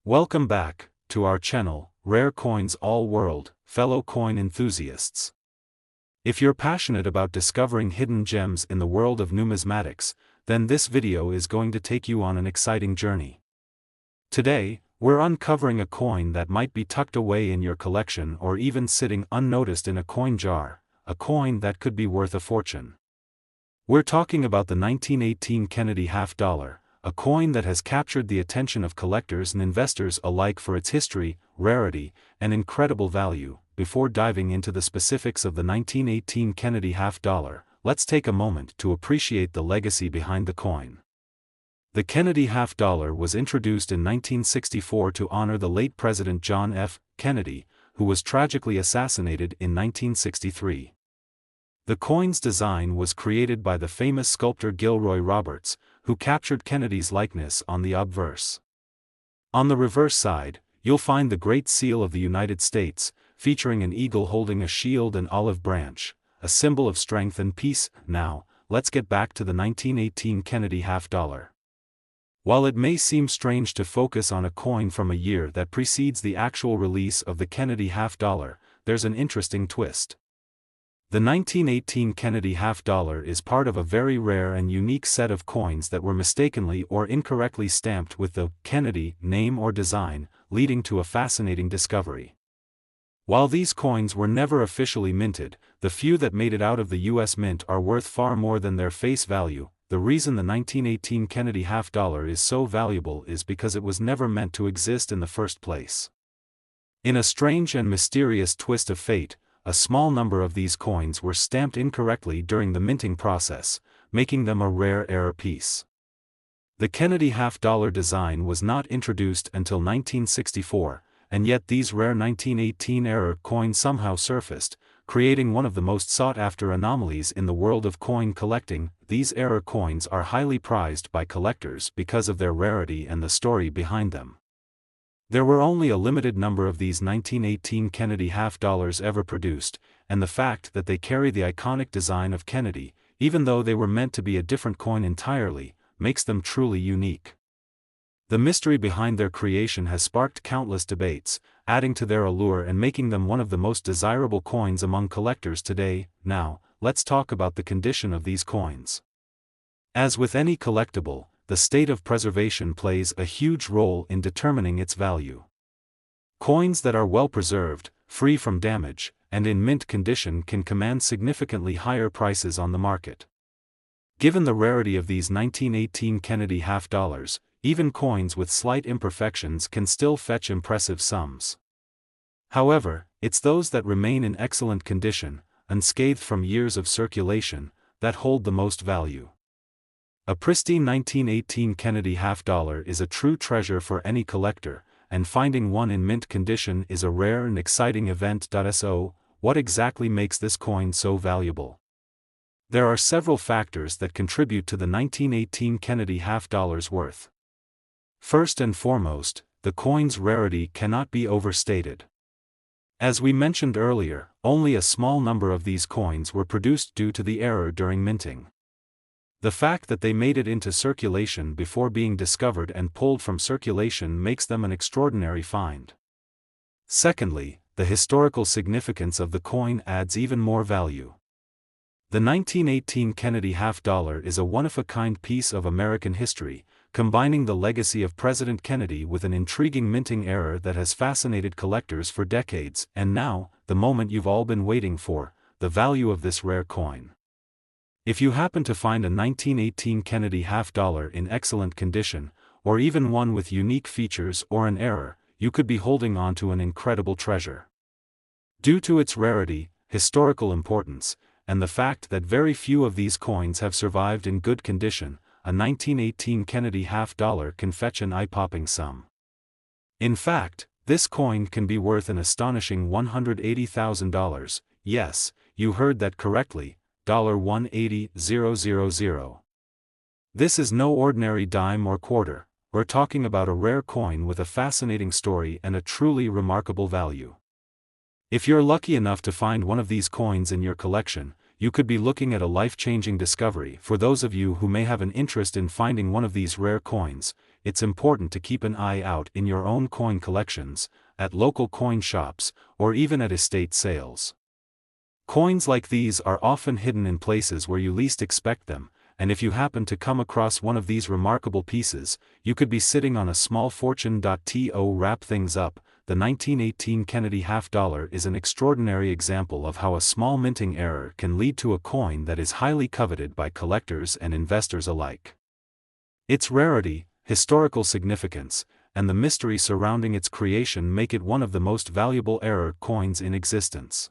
Welcome back to our channel, Rare Coins All World, fellow coin enthusiasts. If you're passionate about discovering hidden gems in the world of numismatics, then this video is going to take you on an exciting journey. Today, we're uncovering a coin that might be tucked away in your collection or even sitting unnoticed in a coin jar, a coin that could be worth a fortune. We're talking about the 1918 Kennedy half-dollar, a coin that has captured the attention of collectors and investors alike for its history, rarity, and incredible value. Before diving into the specifics of the 1918 Kennedy half-dollar, let's take a moment to appreciate the legacy behind the coin. The Kennedy half-dollar was introduced in 1964 to honor the late President John F. Kennedy, who was tragically assassinated in 1963. The coin's design was created by the famous sculptor Gilroy Roberts, who captured Kennedy's likeness on the obverse. On the reverse side, you'll find the Great Seal of the United States, featuring an eagle holding a shield and olive branch, a symbol of strength and peace. Now, let's get back to the 1918 Kennedy half-dollar. While it may seem strange to focus on a coin from a year that precedes the actual release of the Kennedy half-dollar, there's an interesting twist. The 1918 Kennedy half-dollar is part of a very rare and unique set of coins that were mistakenly or incorrectly stamped with the Kennedy name or design, leading to a fascinating discovery. While these coins were never officially minted, the few that made it out of the U.S. Mint are worth far more than their face value. The reason the 1918 Kennedy half-dollar is so valuable is because it was never meant to exist in the first place. In a strange and mysterious twist of fate, a small number of these coins were stamped incorrectly during the minting process, making them a rare error piece. The Kennedy half-dollar design was not introduced until 1964, and yet these rare 1918 error coins somehow surfaced, creating one of the most sought-after anomalies in the world of coin collecting. These error coins are highly prized by collectors because of their rarity and the story behind them. There were only a limited number of these 1918 Kennedy half-dollars ever produced, and the fact that they carry the iconic design of Kennedy, even though they were meant to be a different coin entirely, makes them truly unique. The mystery behind their creation has sparked countless debates, adding to their allure and making them one of the most desirable coins among collectors today. Now, let's talk about the condition of these coins. As with any collectible, the state of preservation plays a huge role in determining its value. Coins that are well preserved, free from damage, and in mint condition can command significantly higher prices on the market. Given the rarity of these 1918 Kennedy half-dollars, even coins with slight imperfections can still fetch impressive sums. However, it's those that remain in excellent condition, unscathed from years of circulation, that hold the most value. A pristine 1918 Kennedy half-dollar is a true treasure for any collector, and finding one in mint condition is a rare and exciting event. So, what exactly makes this coin so valuable? There are several factors that contribute to the 1918 Kennedy half-dollar's worth. First and foremost, the coin's rarity cannot be overstated. As we mentioned earlier, only a small number of these coins were produced due to the error during minting. The fact that they made it into circulation before being discovered and pulled from circulation makes them an extraordinary find. Secondly, the historical significance of the coin adds even more value. The 1918 Kennedy half-dollar is a one-of-a-kind piece of American history, combining the legacy of President Kennedy with an intriguing minting error that has fascinated collectors for decades. And now, the moment you've all been waiting for, the value of this rare coin. If you happen to find a 1918 Kennedy half-dollar in excellent condition, or even one with unique features or an error, you could be holding on to an incredible treasure. Due to its rarity, historical importance, and the fact that very few of these coins have survived in good condition, a 1918 Kennedy half-dollar can fetch an eye-popping sum. In fact, this coin can be worth an astonishing $180,000, yes, you heard that correctly, $180,000. This is no ordinary dime or quarter, we're talking about a rare coin with a fascinating story and a truly remarkable value. If you're lucky enough to find one of these coins in your collection, you could be looking at a life-changing discovery. For those of you who may have an interest in finding one of these rare coins, it's important to keep an eye out in your own coin collections, at local coin shops, or even at estate sales. Coins like these are often hidden in places where you least expect them, and if you happen to come across one of these remarkable pieces, you could be sitting on a small fortune. To wrap things up, the 1918 Kennedy half-dollar is an extraordinary example of how a small minting error can lead to a coin that is highly coveted by collectors and investors alike. Its rarity, historical significance, and the mystery surrounding its creation make it one of the most valuable error coins in existence.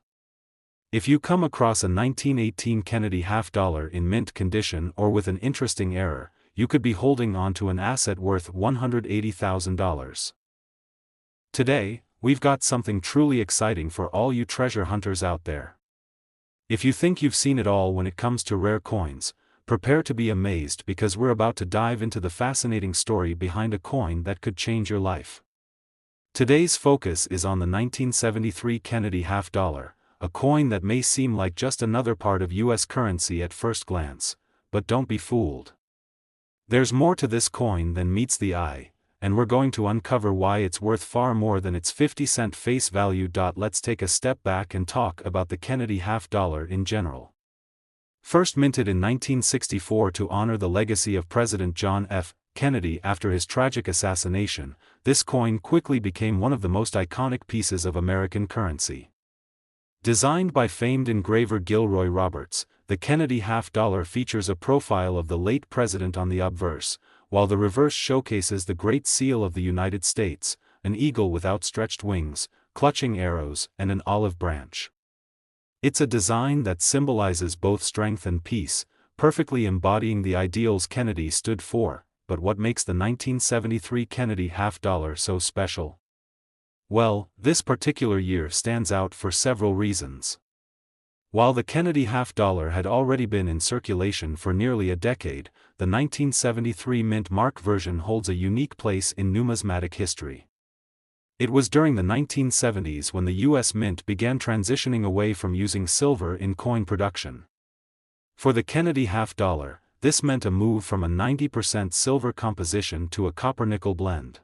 If you come across a 1918 Kennedy half-dollar in mint condition or with an interesting error, you could be holding on to an asset worth $180,000. Today, we've got something truly exciting for all you treasure hunters out there. If you think you've seen it all when it comes to rare coins, prepare to be amazed because we're about to dive into the fascinating story behind a coin that could change your life. Today's focus is on the 1973 Kennedy half-dollar, a coin that may seem like just another part of US currency at first glance, but don't be fooled. There's more to this coin than meets the eye, and we're going to uncover why it's worth far more than its 50-cent face value. Let's take a step back and talk about the Kennedy half-dollar in general. First minted in 1964 to honor the legacy of President John F. Kennedy after his tragic assassination, this coin quickly became one of the most iconic pieces of American currency. Designed by famed engraver Gilroy Roberts, the Kennedy half-dollar features a profile of the late president on the obverse, while the reverse showcases the Great Seal of the United States, an eagle with outstretched wings, clutching arrows, and an olive branch. It's a design that symbolizes both strength and peace, perfectly embodying the ideals Kennedy stood for. But what makes the 1973 Kennedy half-dollar so special? Well, this particular year stands out for several reasons. While the Kennedy half-dollar had already been in circulation for nearly a decade, the 1973 mint mark version holds a unique place in numismatic history. It was during the 1970s when the U.S. Mint began transitioning away from using silver in coin production. For the Kennedy half-dollar, this meant a move from a 90% silver composition to a copper-nickel blend.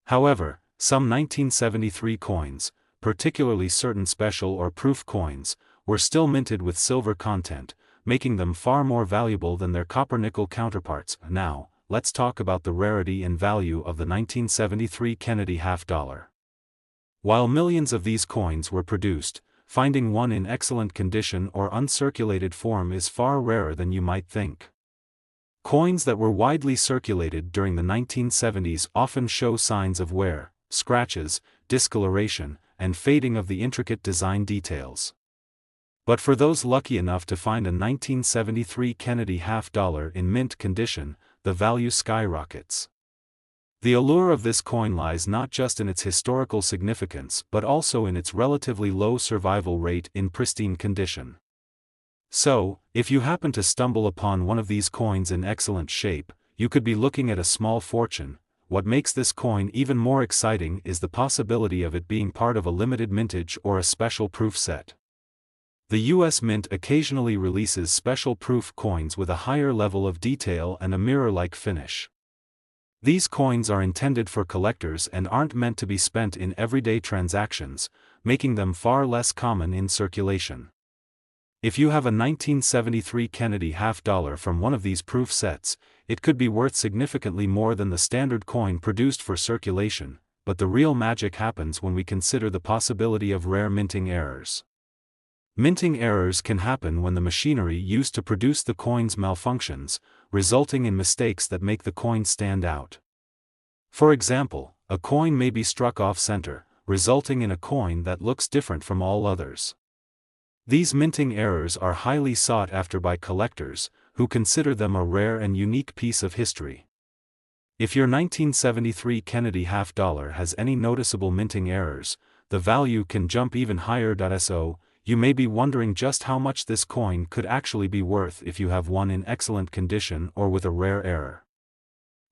However, some 1973 coins, particularly certain special or proof coins, were still minted with silver content, making them far more valuable than their copper-nickel counterparts. Now, let's talk about the rarity and value of the 1973 Kennedy half-dollar. While millions of these coins were produced, finding one in excellent condition or uncirculated form is far rarer than you might think. Coins that were widely circulated during the 1970s often show signs of wear, scratches, discoloration, and fading of the intricate design details. But for those lucky enough to find a 1973 Kennedy half-dollar in mint condition, the value skyrockets. The allure of this coin lies not just in its historical significance but also in its relatively low survival rate in pristine condition. So, if you happen to stumble upon one of these coins in excellent shape, you could be looking at a small fortune. What makes this coin even more exciting is the possibility of it being part of a limited mintage or a special proof set. The U.S. Mint occasionally releases special proof coins with a higher level of detail and a mirror-like finish. These coins are intended for collectors and aren't meant to be spent in everyday transactions, making them far less common in circulation. If you have a 1973 Kennedy half-dollar from one of these proof sets, it could be worth significantly more than the standard coin produced for circulation, but the real magic happens when we consider the possibility of rare minting errors. Minting errors can happen when the machinery used to produce the coins malfunctions, resulting in mistakes that make the coin stand out. For example, a coin may be struck off-center, resulting in a coin that looks different from all others. These minting errors are highly sought after by collectors, who consider them a rare and unique piece of history. If your 1973 Kennedy half-dollar has any noticeable minting errors, the value can jump even higher. So, you may be wondering just how much this coin could actually be worth if you have one in excellent condition or with a rare error.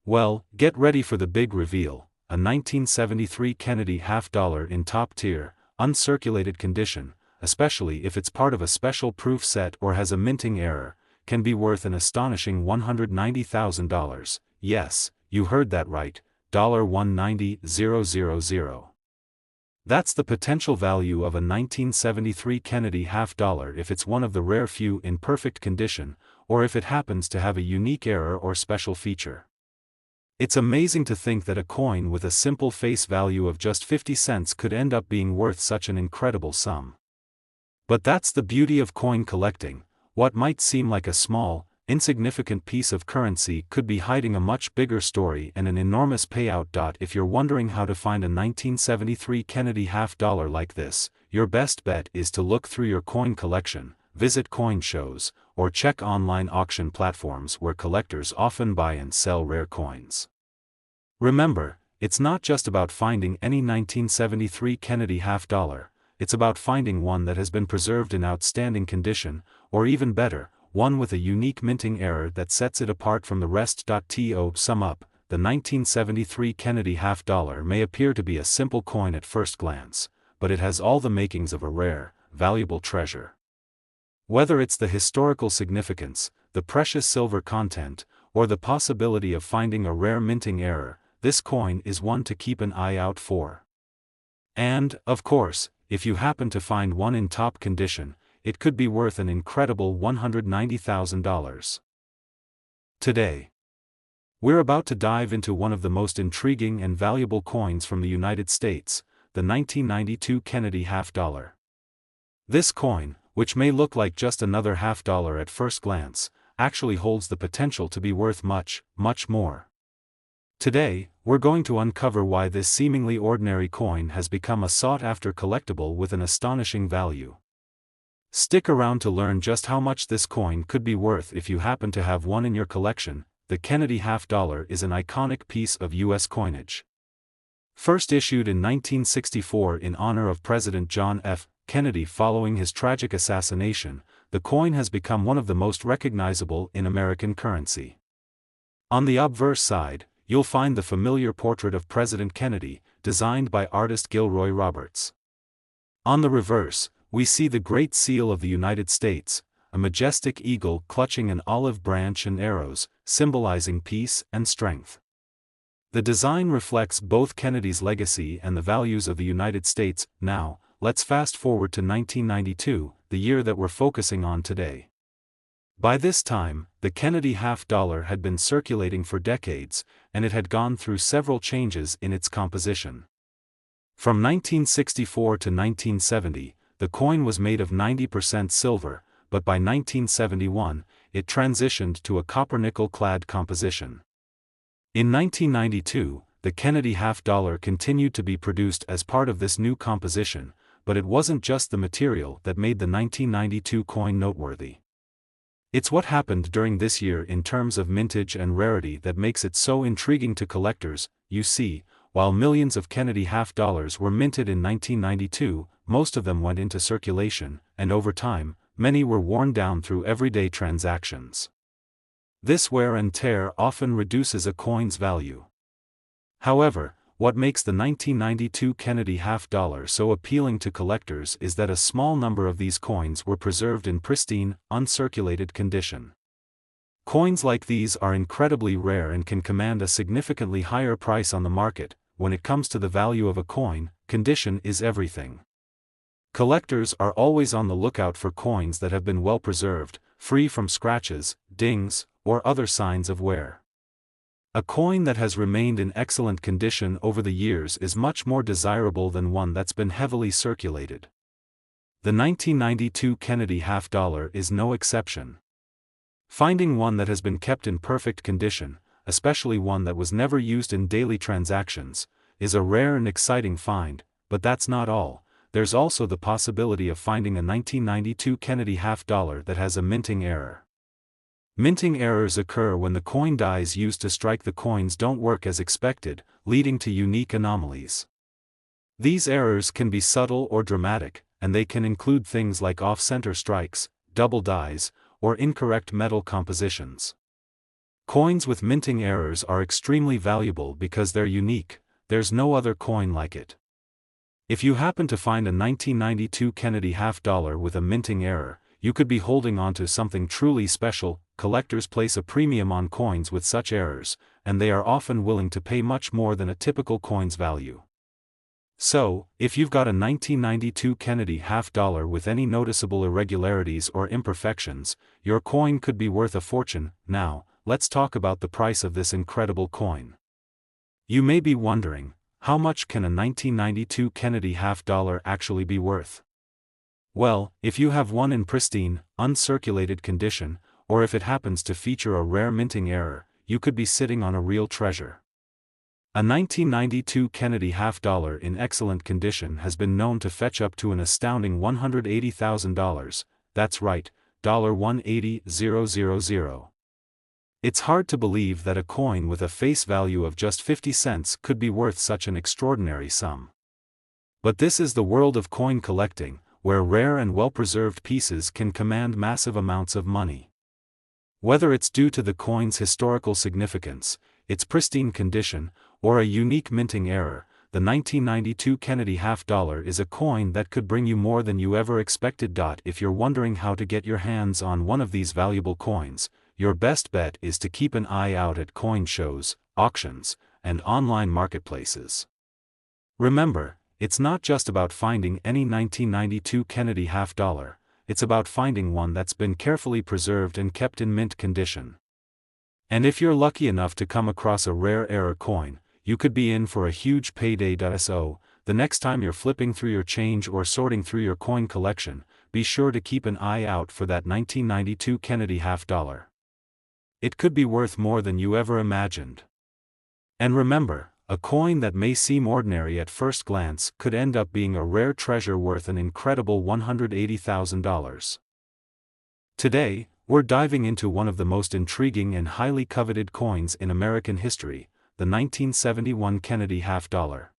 Well, get ready for the big reveal. A 1973 Kennedy half-dollar in top-tier, uncirculated condition, especially if it's part of a special proof set or has a minting error, can be worth an astonishing $190,000. Yes, you heard that right, $190,000. That's the potential value of a 1973 Kennedy half-dollar if it's one of the rare few in perfect condition, or if it happens to have a unique error or special feature. It's amazing to think that a coin with a simple face value of just 50 cents could end up being worth such an incredible sum. But that's the beauty of coin collecting. What might seem like a small, insignificant piece of currency could be hiding a much bigger story and an enormous payout. If you're wondering how to find a 1973 Kennedy half-dollar like this, your best bet is to look through your coin collection, visit coin shows, or check online auction platforms where collectors often buy and sell rare coins. Remember, it's not just about finding any 1973 Kennedy half-dollar, it's about finding one that has been preserved in outstanding condition, or even better, one with a unique minting error that sets it apart from the rest. To sum up, the 1973 Kennedy half-dollar may appear to be a simple coin at first glance, but it has all the makings of a rare, valuable treasure. Whether it's the historical significance, the precious silver content, or the possibility of finding a rare minting error, this coin is one to keep an eye out for. And, of course, if you happen to find one in top condition, it could be worth an incredible $190,000. Today, we're about to dive into one of the most intriguing and valuable coins from the United States, the 1992 Kennedy half-dollar. This coin, which may look like just another half-dollar at first glance, actually holds the potential to be worth much, much more. Today, we're going to uncover why this seemingly ordinary coin has become a sought-after collectible with an astonishing value. Stick around to learn just how much this coin could be worth if you happen to have one in your collection. The Kennedy half-dollar is an iconic piece of U.S. coinage. First issued in 1964 in honor of President John F. Kennedy following his tragic assassination, the coin has become one of the most recognizable in American currency. On the obverse side, you'll find the familiar portrait of President Kennedy, designed by artist Gilroy Roberts. On the reverse, we see the Great Seal of the United States, a majestic eagle clutching an olive branch and arrows, symbolizing peace and strength. The design reflects both Kennedy's legacy and the values of the United States. Now, let's fast forward to 1992, the year that we're focusing on today. By this time, the Kennedy half-dollar had been circulating for decades, and it had gone through several changes in its composition. From 1964 to 1970, the coin was made of 90% silver, but by 1971, it transitioned to a copper-nickel-clad composition. In 1992, the Kennedy half-dollar continued to be produced as part of this new composition, but it wasn't just the material that made the 1992 coin noteworthy. It's what happened during this year in terms of mintage and rarity that makes it so intriguing to collectors. You see, while millions of Kennedy half-dollars were minted in 1992, most of them went into circulation, and over time, many were worn down through everyday transactions. This wear and tear often reduces a coin's value. However, what makes the 1992 Kennedy half-dollar so appealing to collectors is that a small number of these coins were preserved in pristine, uncirculated condition. Coins like these are incredibly rare and can command a significantly higher price on the market. When it comes to the value of a coin, condition is everything. Collectors are always on the lookout for coins that have been well preserved, free from scratches, dings, or other signs of wear. A coin that has remained in excellent condition over the years is much more desirable than one that's been heavily circulated. The 1992 Kennedy half-dollar is no exception. Finding one that has been kept in perfect condition, especially one that was never used in daily transactions, is a rare and exciting find, but that's not all. There's also the possibility of finding a 1992 Kennedy half-dollar that has a minting error. Minting errors occur when the coin dies used to strike the coins don't work as expected, leading to unique anomalies. These errors can be subtle or dramatic, and they can include things like off-center strikes, double dies, or incorrect metal compositions. Coins with minting errors are extremely valuable because they're unique. There's no other coin like it. If you happen to find a 1992 Kennedy half-dollar with a minting error, you could be holding onto something truly special. Collectors place a premium on coins with such errors, and they are often willing to pay much more than a typical coin's value. So, if you've got a 1992 Kennedy half-dollar with any noticeable irregularities or imperfections, your coin could be worth a fortune. Now, let's talk about the price of this incredible coin. You may be wondering, how much can a 1992 Kennedy half-dollar actually be worth? Well, if you have one in pristine, uncirculated condition, or if it happens to feature a rare minting error, you could be sitting on a real treasure. A 1992 Kennedy half-dollar in excellent condition has been known to fetch up to an astounding $180,000, that's right, $180,000. It's hard to believe that a coin with a face value of just 50 cents could be worth such an extraordinary sum. But this is the world of coin collecting, where rare and well-preserved pieces can command massive amounts of money. Whether it's due to the coin's historical significance, its pristine condition, or a unique minting error, the 1992 Kennedy half-dollar is a coin that could bring you more than you ever expected. If you're wondering how to get your hands on one of these valuable coins, your best bet is to keep an eye out at coin shows, auctions, and online marketplaces. Remember, it's not just about finding any 1992 Kennedy half-dollar, it's about finding one that's been carefully preserved and kept in mint condition. And if you're lucky enough to come across a rare error coin, you could be in for a huge payday. So, the next time you're flipping through your change or sorting through your coin collection, be sure to keep an eye out for that 1992 Kennedy half-dollar. It could be worth more than you ever imagined. And remember, a coin that may seem ordinary at first glance could end up being a rare treasure worth an incredible $180,000. Today, we're diving into one of the most intriguing and highly coveted coins in American history, the 1971 Kennedy half-dollar.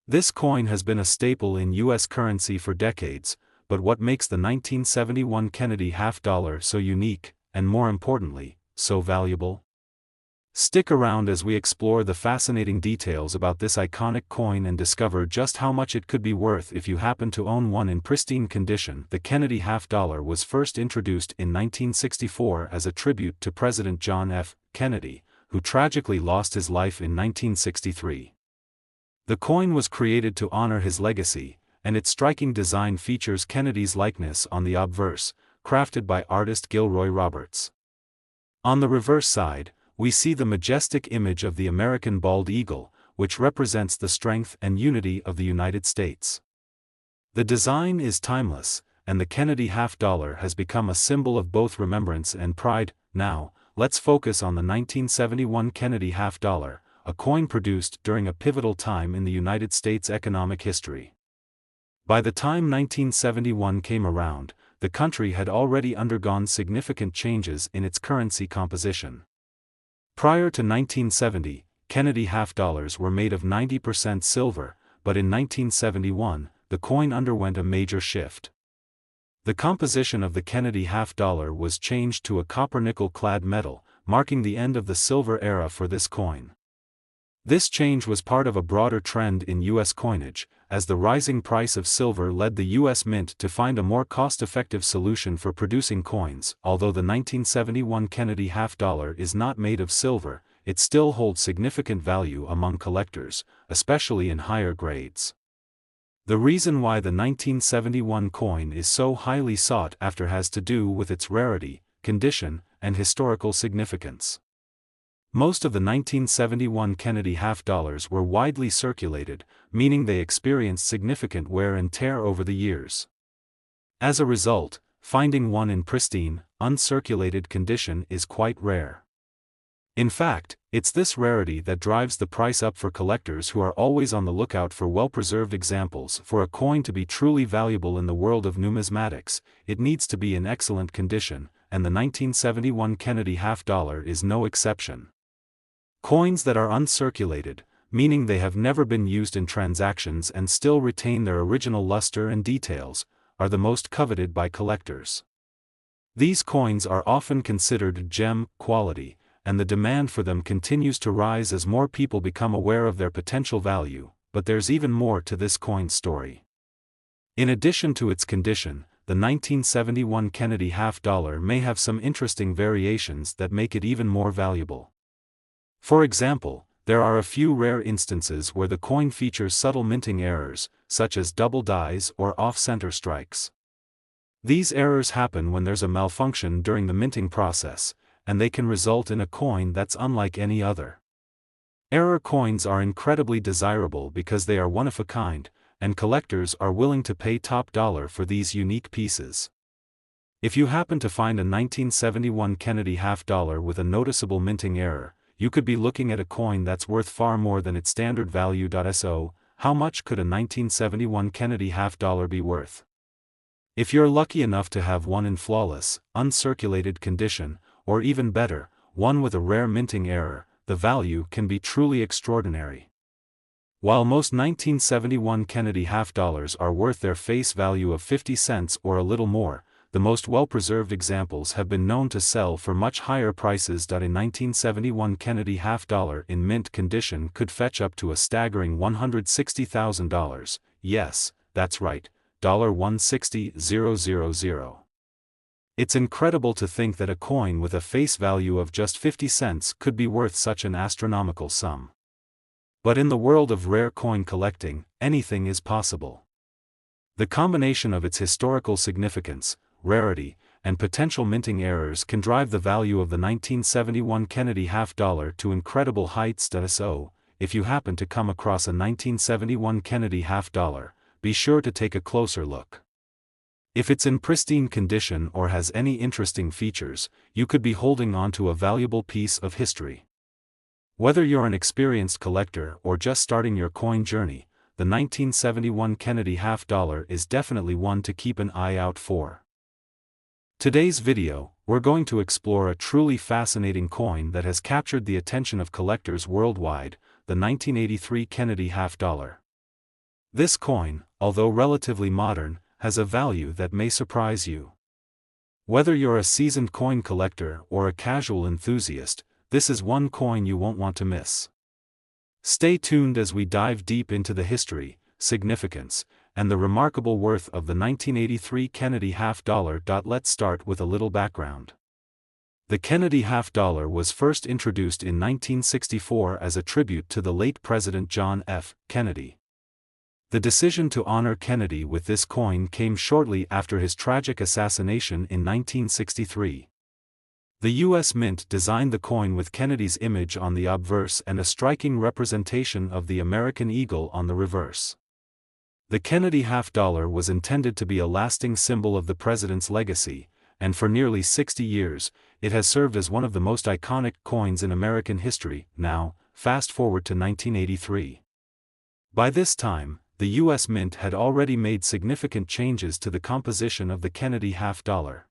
This coin has been a staple in U.S. currency for decades, but what makes the 1971 Kennedy half-dollar so unique, and more importantly, so valuable? Stick around as we explore the fascinating details about this iconic coin and discover just how much it could be worth if you happen to own one in pristine condition. The Kennedy half-dollar was first introduced in 1964 as a tribute to President John F. Kennedy, who tragically lost his life in 1963. The coin was created to honor his legacy, and its striking design features Kennedy's likeness on the obverse, crafted by artist Gilroy Roberts. On the reverse side, we see the majestic image of the American bald eagle, which represents the strength and unity of the United States. The design is timeless, and the Kennedy half-dollar has become a symbol of both remembrance and pride. Now, let's focus on the 1971 Kennedy half-dollar, a coin produced during a pivotal time in the United States' economic history. By the time 1971 came around, the country had already undergone significant changes in its currency composition. Prior to 1970, Kennedy half-dollars were made of 90% silver, but in 1971, the coin underwent a major shift. The composition of the Kennedy half-dollar was changed to a copper-nickel-clad metal, marking the end of the silver era for this coin. This change was part of a broader trend in U.S. coinage, as the rising price of silver led the U.S. Mint to find a more cost-effective solution for producing coins. Although the 1971 Kennedy half-dollar is not made of silver, it still holds significant value among collectors, especially in higher grades. The reason why the 1971 coin is so highly sought after has to do with its rarity, condition, and historical significance. Most of the 1971 Kennedy half-dollars were widely circulated, meaning they experienced significant wear and tear over the years. As a result, finding one in pristine, uncirculated condition is quite rare. In fact, it's this rarity that drives the price up for collectors who are always on the lookout for well-preserved examples. For a coin to be truly valuable in the world of numismatics, it needs to be in excellent condition, and the 1971 Kennedy half-dollar is no exception. Coins that are uncirculated, meaning they have never been used in transactions and still retain their original luster and details, are the most coveted by collectors. These coins are often considered gem quality, and the demand for them continues to rise as more people become aware of their potential value. But there's even more to this coin's story. In addition to its condition, the 1971 Kennedy half-dollar may have some interesting variations that make it even more valuable. For example, there are a few rare instances where the coin features subtle minting errors, such as double dies or off-center strikes. These errors happen when there's a malfunction during the minting process, and they can result in a coin that's unlike any other. Error coins are incredibly desirable because they are one of a kind, and collectors are willing to pay top dollar for these unique pieces. If you happen to find a 1971 Kennedy half-dollar with a noticeable minting error, you could be looking at a coin that's worth far more than its standard value. So, how much could a 1971 Kennedy half-dollar be worth? If you're lucky enough to have one in flawless, uncirculated condition, or even better, one with a rare minting error, the value can be truly extraordinary. While most 1971 Kennedy half-dollars are worth their face value of 50 cents or a little more, the most well-preserved examples have been known to sell for much higher prices. A 1971 Kennedy half-dollar in mint condition could fetch up to a staggering $160,000, yes, that's right, $160,000. It's incredible to think that a coin with a face value of just 50 cents could be worth such an astronomical sum. But in the world of rare coin collecting, anything is possible. The combination of its historical significance, rarity, and potential minting errors can drive the value of the 1971 Kennedy half-dollar to incredible heights. So, if you happen to come across a 1971 Kennedy half-dollar, be sure to take a closer look. If it's in pristine condition or has any interesting features, you could be holding on to a valuable piece of history. Whether you're an experienced collector or just starting your coin journey, the 1971 Kennedy half-dollar is definitely one to keep an eye out for. Today's video, we're going to explore a truly fascinating coin that has captured the attention of collectors worldwide, the 1983 Kennedy half-dollar. This coin, although relatively modern, has a value that may surprise you. Whether you're a seasoned coin collector or a casual enthusiast, this is one coin you won't want to miss. Stay tuned as we dive deep into the history, significance, and the remarkable worth of the 1983 Kennedy half-dollar. Let's start with a little background. The Kennedy half-dollar was first introduced in 1964 as a tribute to the late President John F. Kennedy. The decision to honor Kennedy with this coin came shortly after his tragic assassination in 1963. The U.S. Mint designed the coin with Kennedy's image on the obverse and a striking representation of the American eagle on the reverse. The Kennedy half-dollar was intended to be a lasting symbol of the president's legacy, and for nearly 60 years, it has served as one of the most iconic coins in American history. Now, fast forward to 1983. By this time, the U.S. Mint had already made significant changes to the composition of the Kennedy half-dollar.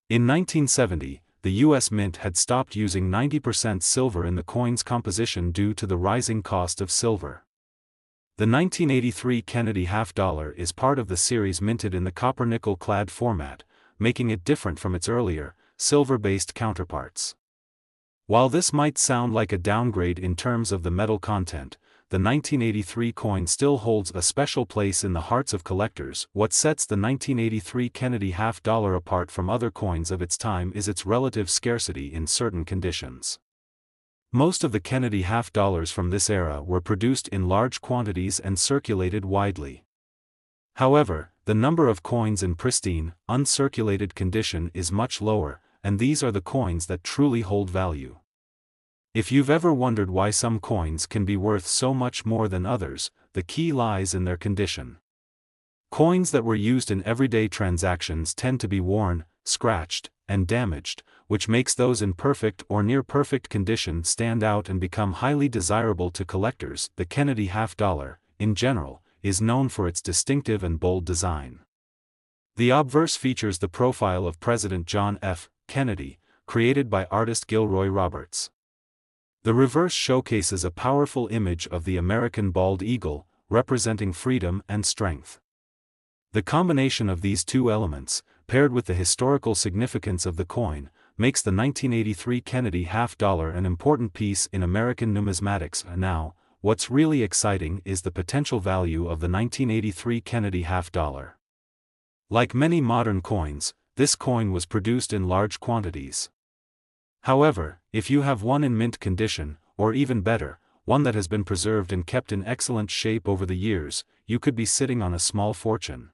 In 1970, the U.S. Mint had stopped using 90% silver in the coin's composition due to the rising cost of silver. The 1983 Kennedy half-dollar is part of the series minted in the copper-nickel-clad format, making it different from its earlier, silver-based counterparts. While this might sound like a downgrade in terms of the metal content, the 1983 coin still holds a special place in the hearts of collectors. What sets the 1983 Kennedy half-dollar apart from other coins of its time is its relative scarcity in certain conditions. Most of the Kennedy half-dollars from this era were produced in large quantities and circulated widely. However, the number of coins in pristine, uncirculated condition is much lower, and these are the coins that truly hold value. If you've ever wondered why some coins can be worth so much more than others, the key lies in their condition. Coins that were used in everyday transactions tend to be worn, scratched, and damaged, which makes those in perfect or near-perfect condition stand out and become highly desirable to collectors. The Kennedy half-dollar, in general, is known for its distinctive and bold design. The obverse features the profile of President John F. Kennedy, created by artist Gilroy Roberts. The reverse showcases a powerful image of the American bald eagle, representing freedom and strength. The combination of these two elements, paired with the historical significance of the coin, makes the 1983 Kennedy half-dollar an important piece in American numismatics. Now, what's really exciting is the potential value of the 1983 Kennedy half-dollar. Like many modern coins, this coin was produced in large quantities. However, if you have one in mint condition, or even better, one that has been preserved and kept in excellent shape over the years, you could be sitting on a small fortune.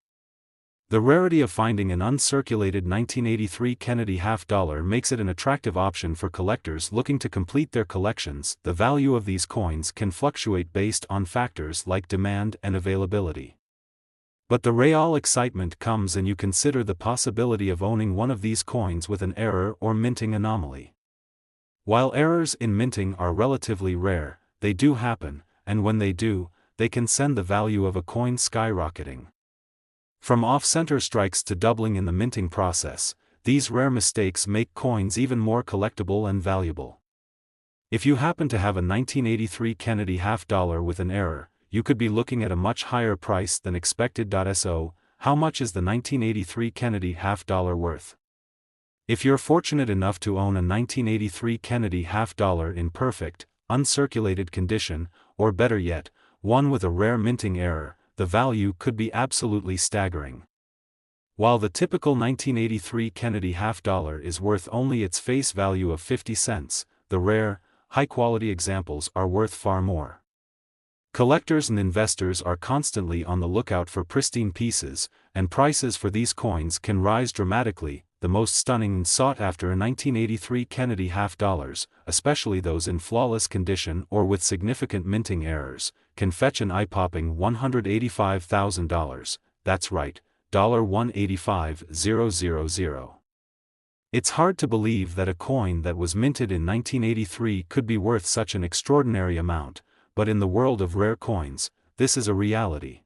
The rarity of finding an uncirculated 1983 Kennedy half-dollar makes it an attractive option for collectors looking to complete their collections. The value of these coins can fluctuate based on factors like demand and availability. But the real excitement comes when you consider the possibility of owning one of these coins with an error or minting anomaly. While errors in minting are relatively rare, they do happen, and when they do, they can send the value of a coin skyrocketing. From off-center strikes to doubling in the minting process, these rare mistakes make coins even more collectible and valuable. If you happen to have a 1983 Kennedy half-dollar with an error, you could be looking at a much higher price than expected. So, how much is the 1983 Kennedy half-dollar worth? If you're fortunate enough to own a 1983 Kennedy half-dollar in perfect, uncirculated condition, or better yet, one with a rare minting error, the value could be absolutely staggering. While the typical 1983 Kennedy half-dollar is worth only its face value of 50 cents, the rare, high-quality examples are worth far more. Collectors and investors are constantly on the lookout for pristine pieces, and prices for these coins can rise dramatically. The most stunning and sought-after 1983 Kennedy half-dollars, especially those in flawless condition or with significant minting errors, can fetch an eye-popping $185,000, that's right, $185,000. It's hard to believe that a coin that was minted in 1983 could be worth such an extraordinary amount, but in the world of rare coins, this is a reality.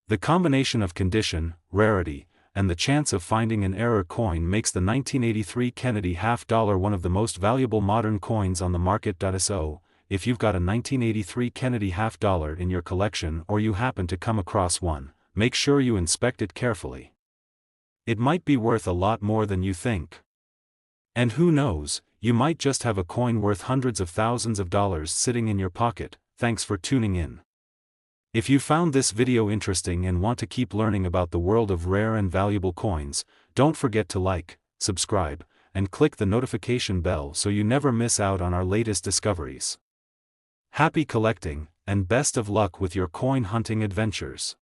The combination of condition, rarity, and the chance of finding an error coin makes the 1983 Kennedy half-dollar one of the most valuable modern coins on the market. So, if you've got a 1983 Kennedy half-dollar in your collection or you happen to come across one, make sure you inspect it carefully. It might be worth a lot more than you think. And who knows, you might just have a coin worth hundreds of thousands of dollars sitting in your pocket. Thanks for tuning in. If you found this video interesting and want to keep learning about the world of rare and valuable coins, don't forget to like, subscribe, and click the notification bell so you never miss out on our latest discoveries. Happy collecting, and best of luck with your coin hunting adventures.